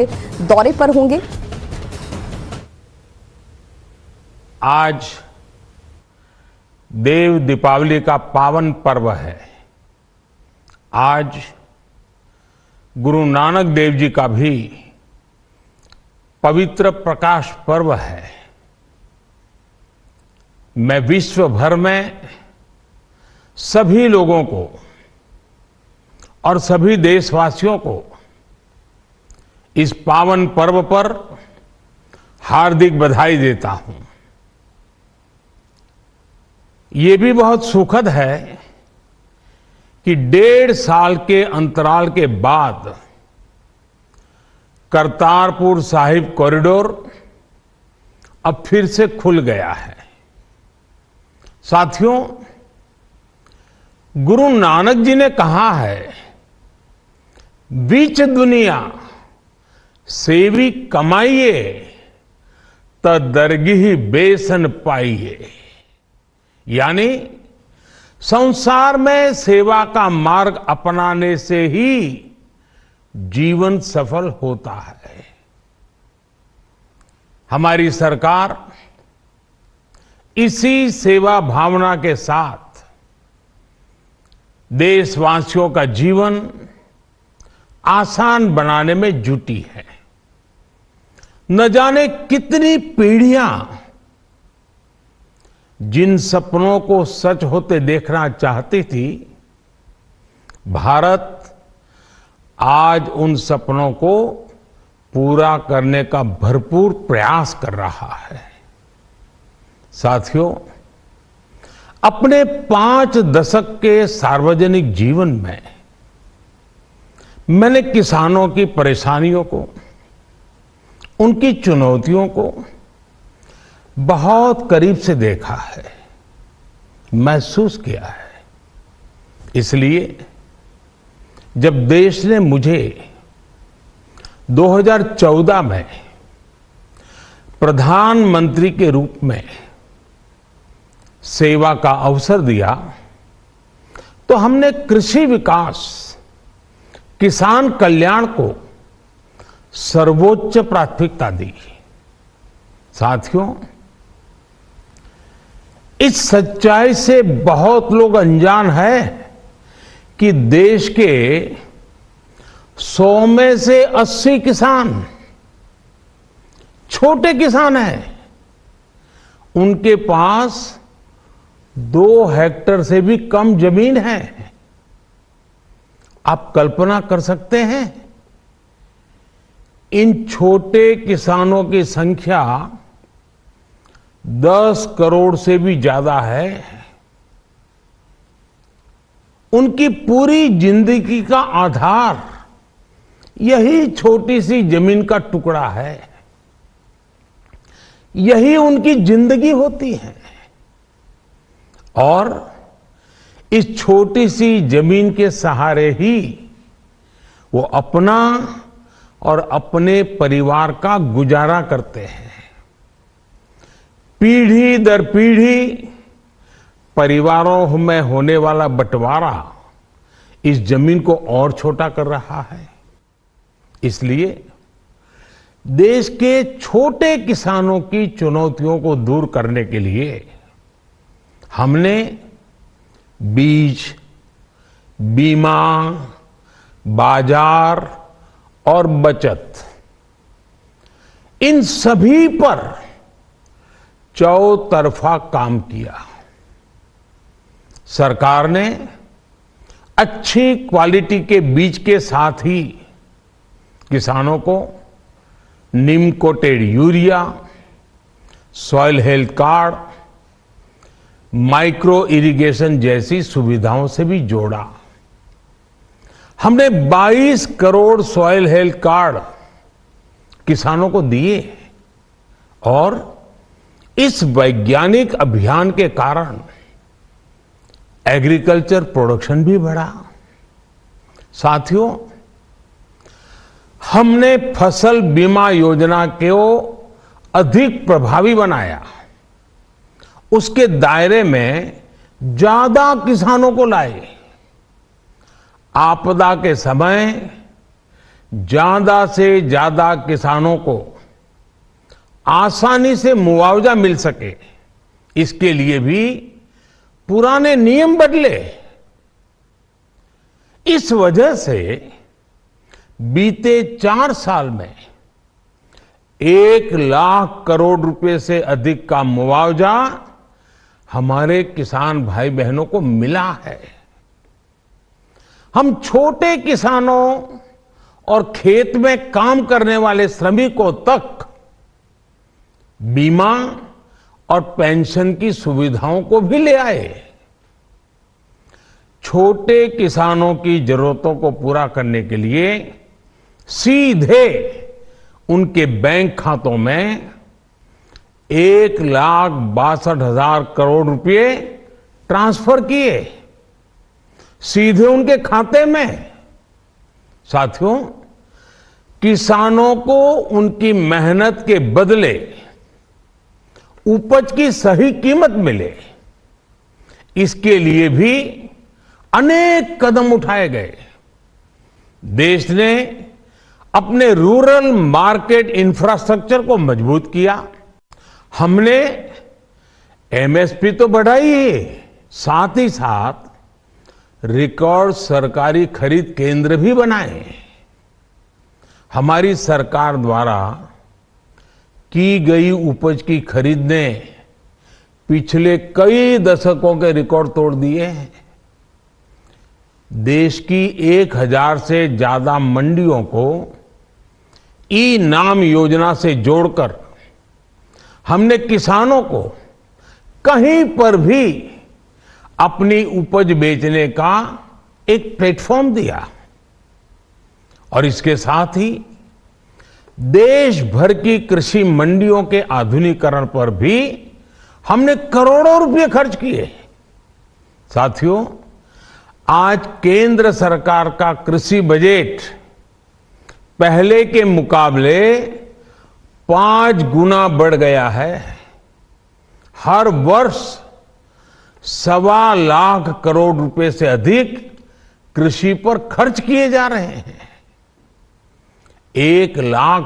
दौरे पर होंगे। आज देव दीपावली का पावन पर्व है। आज गुरु नानक देव जी का भी पवित्र प्रकाश पर्व है। मैं विश्व भर में सभी लोगों को और सभी देशवासियों को इस पावन पर्व पर हार्दिक बधाई देता हूं। ये भी बहुत सुखद है कि 1.5 साल के अंतराल के बाद करतारपुर साहिब कॉरिडोर अब फिर से खुल गया है। साथियों, गुरु नानक जी ने कहा है, बीच दुनिया सेवी कमाइए त दरगिही बेसन पाइए। यानी संसार में सेवा का मार्ग अपनाने से ही जीवन सफल होता है। हमारी सरकार इसी सेवा भावना के साथ देशवासियों का जीवन आसान बनाने में जुटी है। न जाने कितनी पीढ़ियां जिन सपनों को सच होते देखना चाहती थी, भारत आज उन सपनों को पूरा करने का भरपूर प्रयास कर रहा है। साथियों, अपने 5 दशक के सार्वजनिक जीवन में मैंने किसानों की परेशानियों को, उनकी चुनौतियों को बहुत करीब से देखा है, महसूस किया है। इसलिए जब देश ने मुझे 2014 में प्रधानमंत्री के रूप में सेवा का अवसर दिया, तो हमने कृषि विकास, किसान कल्याण को सर्वोच्च प्राथमिकता दी। साथियों, इस सच्चाई से बहुत लोग अनजान हैं कि देश के 100 में से 80 किसान छोटे किसान हैं। उनके पास 2 हेक्टेयर से भी कम जमीन है। आप कल्पना कर सकते हैं, इन छोटे किसानों की संख्या 10 करोड़ से भी ज्यादा है। उनकी पूरी जिंदगी का आधार यही छोटी सी जमीन का टुकड़ा है। यही उनकी जिंदगी होती है। और इस छोटी सी जमीन के सहारे ही वो अपना और अपने परिवार का गुजारा करते हैं। पीढ़ी दर पीढ़ी परिवारों में होने वाला बंटवारा इस जमीन को और छोटा कर रहा है। इसलिए देश के छोटे किसानों की चुनौतियों को दूर करने के लिए हमने बीज, बीमा, बाजार और बचत, इन सभी पर चौतरफा काम किया। सरकार ने अच्छी क्वालिटी के बीज के साथ ही किसानों को neem coated urea, soil health card, micro irrigation जैसी सुविधाओं से भी जोड़ा। हमने 22 करोड़ सॉइल हेल्थ कार्ड किसानों को दिए और इस वैज्ञानिक अभियान के कारण एग्रीकल्चर प्रोडक्शन भी बढ़ा। साथियों, हमने फसल बीमा योजना को अधिक प्रभावी बनाया। उसके दायरे में ज्यादा किसानों को लाए। आपदा के समय ज्यादा से ज्यादा किसानों को आसानी से मुआवजा मिल सके, इसके लिए भी पुराने नियम बदले। इस वजह से बीते 4 साल में 1 लाख करोड़ रुपए से अधिक का मुआवजा हमारे किसान भाई बहनों को मिला है। हम छोटे किसानों और खेत में काम करने वाले श्रमिकों तक बीमा और पेंशन की सुविधाओं को भी ले आए। छोटे किसानों की जरूरतों को पूरा करने के लिए सीधे उनके बैंक खातों में 1,62,000 करोड़ रुपए ट्रांसफर किए, सीधे उनके खाते में। साथियों, किसानों को उनकी मेहनत के बदले उपज की सही कीमत मिले, इसके लिए भी अनेक कदम उठाए गए। देश ने अपने रूरल मार्केट इंफ्रास्ट्रक्चर को मजबूत किया। हमने एमएसपी तो बढ़ाई है, साथ ही साथ रिकॉर्ड सरकारी खरीद केंद्र भी बनाए। हमारी सरकार द्वारा की गई उपज की खरीद ने पिछले कई दशकों के रिकॉर्ड तोड़ दिए हैं। देश की 1000 से ज्यादा मंडियों को ई नाम योजना से जोड़कर हमने किसानों को कहीं पर भी अपनी उपज बेचने का एक प्लेटफॉर्म दिया। और इसके साथ ही देश भर की कृषि मंडियों के आधुनिकीकरण पर भी हमने करोड़ों रुपए खर्च किए। साथियों, आज केंद्र सरकार का कृषि बजट पहले के मुकाबले 5 गुना बढ़ गया है। हर वर्ष 1.25 लाख करोड़ रुपए से अधिक कृषि पर खर्च किए जा रहे हैं। 1 लाख